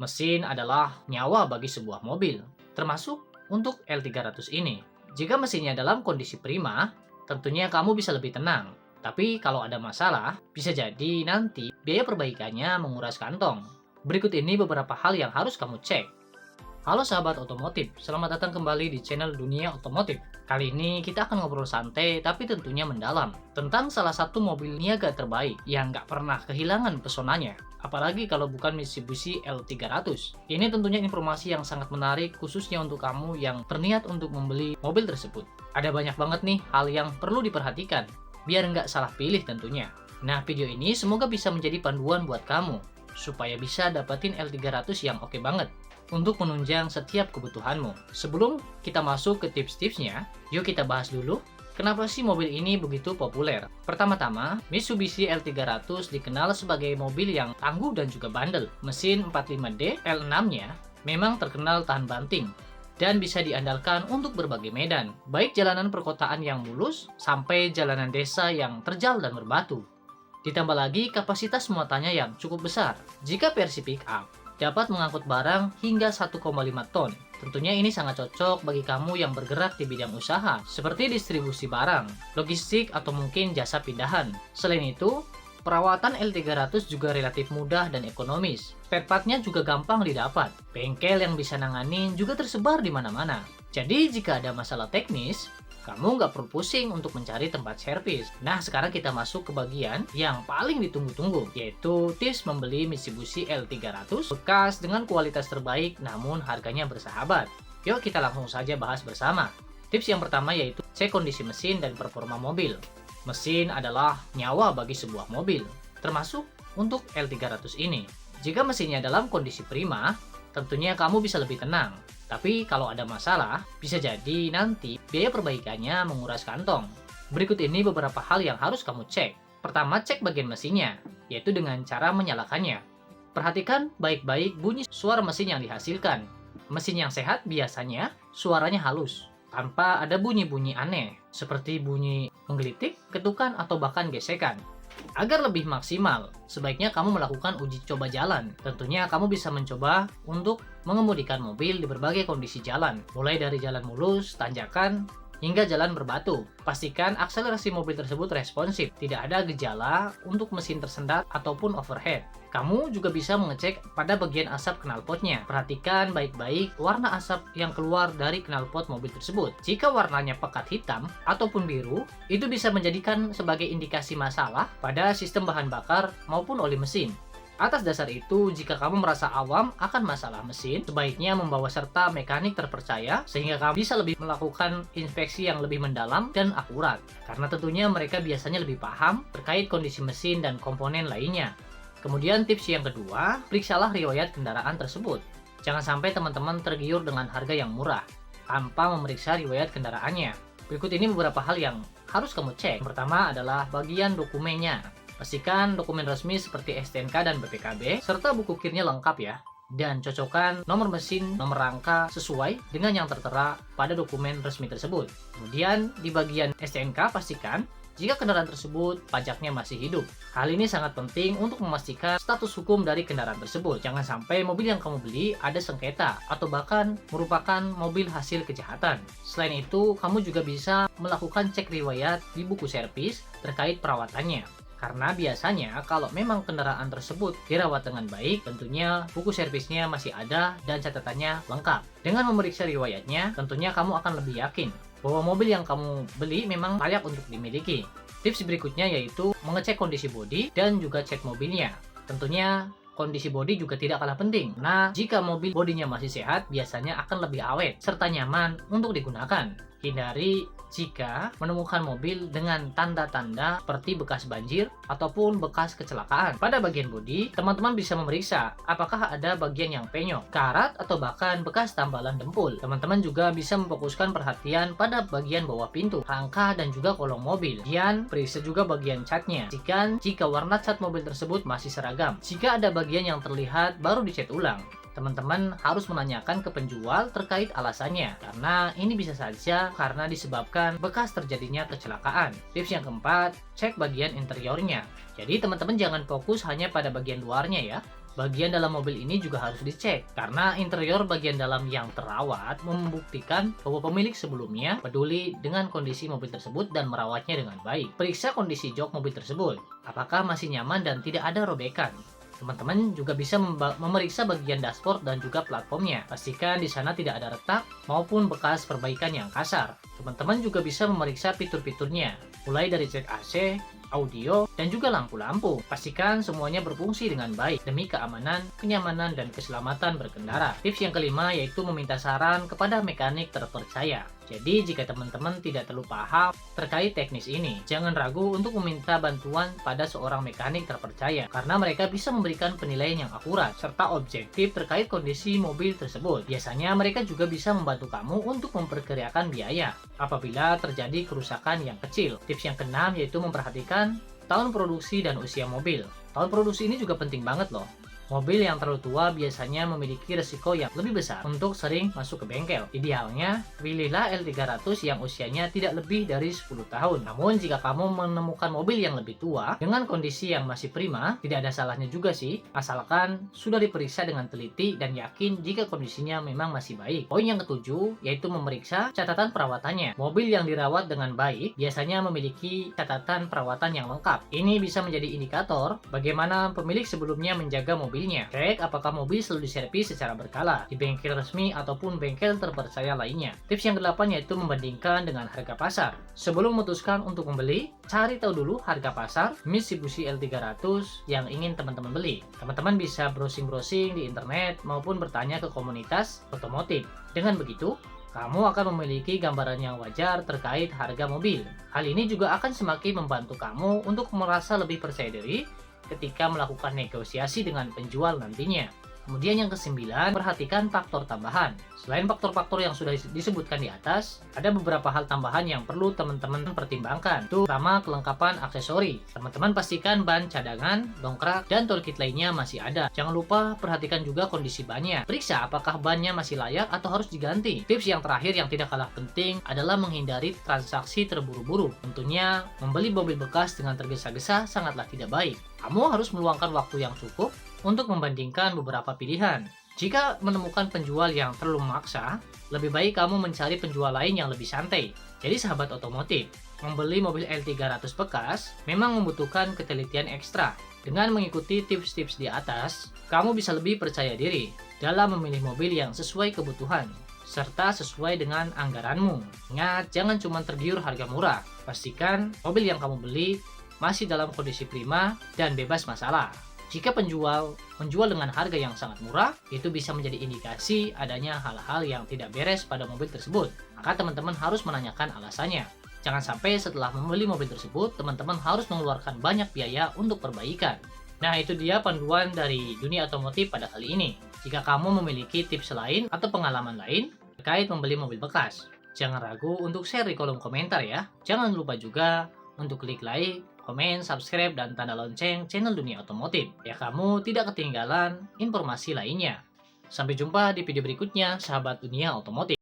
Mesin adalah nyawa bagi sebuah mobil, termasuk untuk L300 ini. Jika mesinnya dalam kondisi prima, tentunya kamu bisa lebih tenang. Tapi kalau ada masalah, bisa jadi nanti biaya perbaikannya menguras kantong. Berikut ini beberapa hal yang harus kamu cek. Halo sahabat otomotif, selamat datang kembali di channel Dunia Otomotif. Kali ini kita akan ngobrol santai tapi tentunya mendalam tentang salah satu mobil niaga terbaik yang nggak pernah kehilangan pesonanya. Apalagi kalau bukan Mitsubishi L300. Ini tentunya informasi yang sangat menarik khususnya untuk kamu yang berniat untuk membeli mobil tersebut. Ada banyak banget nih hal yang perlu diperhatikan, biar nggak salah pilih tentunya. Nah, video ini semoga bisa menjadi panduan buat kamu, supaya bisa dapetin L300 yang oke banget untuk menunjang setiap kebutuhanmu. Sebelum kita masuk ke tips-tipsnya, yuk kita bahas dulu kenapa sih mobil ini begitu populer. Pertama-tama, Mitsubishi L300 dikenal sebagai mobil yang tangguh dan juga bandel. Mesin 45D L6-nya memang terkenal tahan banting dan bisa diandalkan untuk berbagai medan, baik jalanan perkotaan yang mulus sampai jalanan desa yang terjal dan berbatu. Ditambah lagi kapasitas muatannya yang cukup besar. Jika versi pick up dapat mengangkut barang hingga 1,5 ton. Tentunya ini sangat cocok bagi kamu yang bergerak di bidang usaha, seperti distribusi barang, logistik, atau mungkin jasa pindahan. Selain itu, perawatan L300 juga relatif mudah dan ekonomis. Spare part-nya juga gampang didapat. Bengkel yang bisa nanganin juga tersebar di mana-mana. Jadi jika ada masalah teknis, kamu nggak perlu pusing untuk mencari tempat servis. Nah, sekarang kita masuk ke bagian yang paling ditunggu-tunggu, yaitu tips membeli Mitsubishi L300 bekas dengan kualitas terbaik namun harganya bersahabat. Yuk kita langsung saja bahas bersama. Tips yang pertama yaitu cek kondisi mesin dan performa mobil. Mesin adalah nyawa bagi sebuah mobil, termasuk untuk L300 ini. Jika mesinnya dalam kondisi prima, tentunya kamu bisa lebih tenang. Tapi kalau ada masalah, bisa jadi nanti biaya perbaikannya menguras kantong. Berikut ini beberapa hal yang harus kamu cek. Pertama, cek bagian mesinnya, yaitu dengan cara menyalakannya. Perhatikan baik-baik bunyi suara mesin yang dihasilkan. Mesin yang sehat biasanya suaranya halus, tanpa ada bunyi-bunyi aneh, seperti bunyi menggelitik, ketukan, atau bahkan gesekan. Agar lebih maksimal, sebaiknya kamu melakukan uji coba jalan. Tentunya kamu bisa mencoba untuk mengemudikan mobil di berbagai kondisi jalan, mulai dari jalan mulus, tanjakan, hingga jalan berbatu. Pastikan akselerasi mobil tersebut responsif, tidak ada gejala untuk mesin tersendat ataupun overheat. Kamu juga bisa mengecek pada bagian asap knalpotnya. Perhatikan baik-baik warna asap yang keluar dari knalpot mobil tersebut. Jika warnanya pekat hitam ataupun biru, itu bisa menjadikan sebagai indikasi masalah pada sistem bahan bakar maupun oli mesin. Atas dasar itu, jika kamu merasa awam akan masalah mesin, sebaiknya membawa serta mekanik terpercaya sehingga kamu bisa lebih melakukan inspeksi yang lebih mendalam dan akurat. Karena tentunya mereka biasanya lebih paham terkait kondisi mesin dan komponen lainnya. Kemudian tips yang kedua, periksalah riwayat kendaraan tersebut. Jangan sampai teman-teman tergiur dengan harga yang murah tanpa memeriksa riwayat kendaraannya. Berikut ini beberapa hal yang harus kamu cek. Pertama adalah bagian dokumennya. Pastikan dokumen resmi seperti STNK dan BPKB, serta buku kirnya lengkap ya. Dan cocokkan nomor mesin, nomor rangka sesuai dengan yang tertera pada dokumen resmi tersebut. Kemudian di bagian STNK pastikan jika kendaraan tersebut pajaknya masih hidup. Hal ini sangat penting untuk memastikan status hukum dari kendaraan tersebut. Jangan sampai mobil yang kamu beli ada sengketa atau bahkan merupakan mobil hasil kejahatan. Selain itu, kamu juga bisa melakukan cek riwayat di buku servis terkait perawatannya. Karena biasanya kalau memang kendaraan tersebut dirawat dengan baik, tentunya buku servisnya masih ada dan catatannya lengkap. Dengan memeriksa riwayatnya, tentunya kamu akan lebih yakin bahwa mobil yang kamu beli memang layak untuk dimiliki. Tips berikutnya yaitu mengecek kondisi bodi dan juga cat mobilnya. Tentunya kondisi bodi juga tidak kalah penting. Nah, jika mobil bodinya masih sehat, biasanya akan lebih awet serta nyaman untuk digunakan. Hindari jika menemukan mobil dengan tanda-tanda seperti bekas banjir ataupun bekas kecelakaan. Pada bagian bodi, teman-teman bisa memeriksa apakah ada bagian yang penyok, karat, atau bahkan bekas tambalan dempul. Teman-teman juga bisa memfokuskan perhatian pada bagian bawah pintu, rangka, dan juga kolong mobil. Kemudian, periksa juga bagian catnya. Jika warna cat mobil tersebut masih seragam. Jika ada bagian yang terlihat, baru dicat ulang. Teman-teman harus menanyakan ke penjual terkait alasannya, karena ini bisa saja karena disebabkan bekas terjadinya kecelakaan. Tips yang keempat, cek bagian interiornya. Jadi teman-teman jangan fokus hanya pada bagian luarnya ya, Bagian dalam mobil ini juga harus dicek, karena interior bagian dalam yang terawat membuktikan bahwa pemilik sebelumnya peduli dengan kondisi mobil tersebut dan merawatnya dengan baik. Periksa kondisi jok mobil tersebut, apakah masih nyaman dan tidak ada robekan. Teman-teman juga bisa memeriksa bagian dashboard dan juga platformnya. Pastikan di sana tidak ada retak maupun bekas perbaikan yang kasar. Teman-teman juga bisa memeriksa fitur-fiturnya, mulai dari cek AC, audio, dan juga lampu-lampu. Pastikan semuanya berfungsi dengan baik demi keamanan, kenyamanan, dan keselamatan berkendara. Tips yang kelima yaitu meminta saran kepada mekanik terpercaya. Jadi jika teman-teman tidak terlalu paham terkait teknis ini, jangan ragu untuk meminta bantuan pada seorang mekanik terpercaya, karena mereka bisa memberikan penilaian yang akurat serta objektif terkait kondisi mobil tersebut. Biasanya mereka juga bisa membantu kamu untuk memperkirakan biaya apabila terjadi kerusakan yang kecil. Tips yang keenam yaitu memperhatikan tahun produksi dan usia mobil. Tahun produksi ini juga penting banget loh. Mobil yang terlalu tua biasanya memiliki resiko yang lebih besar untuk sering masuk ke bengkel. Idealnya, pilihlah L300 yang usianya tidak lebih dari 10 tahun. Namun jika kamu menemukan mobil yang lebih tua dengan kondisi yang masih prima, tidak ada salahnya juga sih, asalkan sudah diperiksa dengan teliti dan yakin jika kondisinya memang masih baik. Poin yang ketujuh yaitu memeriksa catatan perawatannya. Mobil yang dirawat dengan baik biasanya memiliki catatan perawatan yang lengkap. Ini bisa menjadi indikator bagaimana pemilik sebelumnya menjaga mobil. Cek apakah mobil selalu diservis secara berkala di bengkel resmi ataupun bengkel terpercaya lainnya. Tips yang kedelapan yaitu membandingkan dengan harga pasar. Sebelum memutuskan untuk membeli, cari tahu dulu harga pasar Mitsubishi L300 yang ingin teman-teman beli. Teman-teman bisa browsing-browsing di internet maupun bertanya ke komunitas otomotif. Dengan begitu, kamu akan memiliki gambaran yang wajar terkait harga mobil. Hal ini juga akan semakin membantu kamu untuk merasa lebih percaya diri ketika melakukan negosiasi dengan penjual nantinya. Kemudian yang kesembilan, perhatikan faktor tambahan. Selain faktor-faktor yang sudah disebutkan di atas, ada beberapa hal tambahan yang perlu teman-teman pertimbangkan. Itu pertama, kelengkapan aksesori. Teman-teman pastikan ban cadangan, dongkrak, dan toolkit lainnya masih ada. Jangan lupa perhatikan juga kondisi bannya. Periksa apakah bannya masih layak atau harus diganti. Tips yang terakhir yang tidak kalah penting adalah menghindari transaksi terburu-buru. Tentunya, membeli mobil bekas dengan tergesa-gesa sangatlah tidak baik. Kamu harus meluangkan waktu yang cukup untuk membandingkan beberapa pilihan. Jika menemukan penjual yang terlalu memaksa, lebih baik kamu mencari penjual lain yang lebih santai. Jadi sahabat otomotif, membeli mobil L300 bekas memang membutuhkan ketelitian ekstra. Dengan mengikuti tips-tips di atas, kamu bisa lebih percaya diri dalam memilih mobil yang sesuai kebutuhan serta sesuai dengan anggaranmu. Ingat, jangan cuma tergiur harga murah. Pastikan mobil yang kamu beli masih dalam kondisi prima dan bebas masalah. Jika penjual menjual dengan harga yang sangat murah, itu bisa menjadi indikasi adanya hal-hal yang tidak beres pada mobil tersebut. Maka teman-teman harus menanyakan alasannya. Jangan sampai setelah membeli mobil tersebut, teman-teman harus mengeluarkan banyak biaya untuk perbaikan. Nah, itu dia panduan dari dunia otomotif pada kali ini. Jika kamu memiliki tips lain atau pengalaman lain terkait membeli mobil bekas, jangan ragu untuk share di kolom komentar ya. Jangan lupa juga untuk klik like, komen, subscribe, dan tanda lonceng channel Dunia Otomotif, ya kamu tidak ketinggalan informasi lainnya. Sampai jumpa di video berikutnya, sahabat Dunia Otomotif.